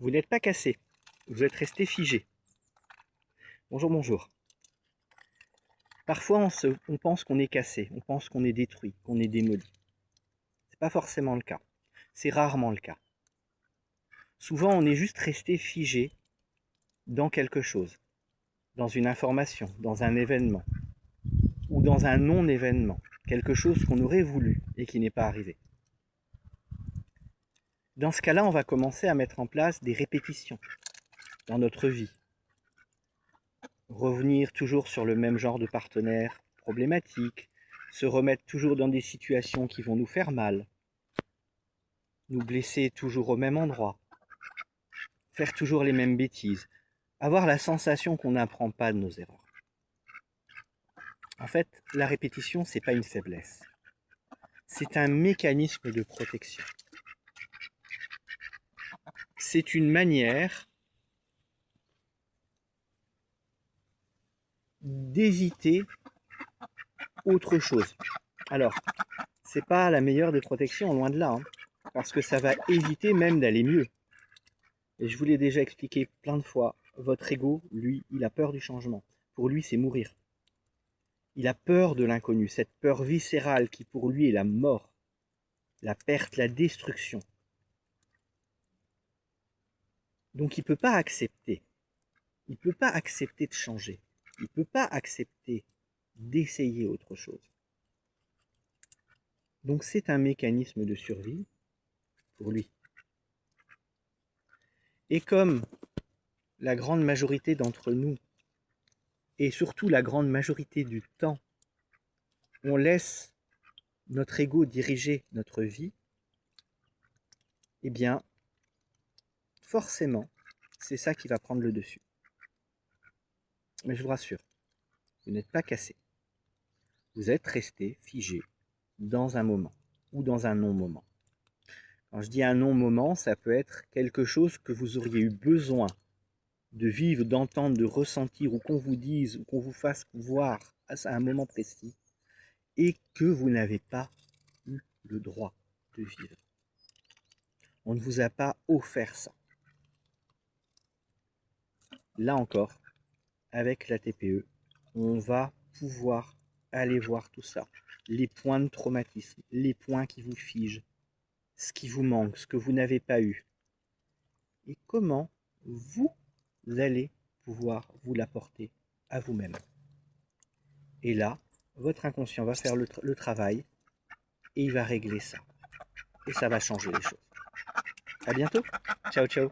Vous n'êtes pas cassé, vous êtes resté figé. Bonjour, bonjour. Parfois, on pense qu'on est cassé, on pense qu'on est détruit, qu'on est démoli. C'est pas forcément le cas. C'est rarement le cas. Souvent, on est juste resté figé dans quelque chose, dans une information, dans un événement, ou dans un non-événement, quelque chose qu'on aurait voulu et qui n'est pas arrivé. Dans ce cas-là, on va commencer à mettre en place des répétitions dans notre vie. Revenir toujours sur le même genre de partenaire problématique, se remettre toujours dans des situations qui vont nous faire mal, nous blesser toujours au même endroit, faire toujours les mêmes bêtises, avoir la sensation qu'on n'apprend pas de nos erreurs. En fait, la répétition, c'est pas une faiblesse. C'est un mécanisme de protection. C'est une manière d'éviter autre chose. Alors, c'est pas la meilleure des protections, loin de là, hein, parce que ça va éviter même d'aller mieux. Et je vous l'ai déjà expliqué plein de fois, votre ego, lui, il a peur du changement. Pour lui, c'est mourir. Il a peur de l'inconnu, cette peur viscérale qui pour lui est la mort, la perte, la destruction. Donc il ne peut pas accepter. Il ne peut pas accepter de changer. Il ne peut pas accepter d'essayer autre chose. Donc c'est un mécanisme de survie pour lui. Et comme la grande majorité d'entre nous, et surtout la grande majorité du temps, on laisse notre ego diriger notre vie, eh bien, forcément, c'est ça qui va prendre le dessus. Mais je vous rassure, vous n'êtes pas cassé. Vous êtes resté figé dans un moment ou dans un non-moment. Quand je dis un non-moment, ça peut être quelque chose que vous auriez eu besoin de vivre, d'entendre, de ressentir, ou qu'on vous dise, ou qu'on vous fasse voir à un moment précis, et que vous n'avez pas eu le droit de vivre. On ne vous a pas offert ça. Là encore, avec la TPE, on va pouvoir aller voir tout ça. Les points de traumatisme, les points qui vous figent, ce qui vous manque, ce que vous n'avez pas eu. Et comment vous allez pouvoir vous l'apporter à vous-même. Et là, votre inconscient va faire le travail et il va régler ça. Et ça va changer les choses. À bientôt. Ciao, ciao.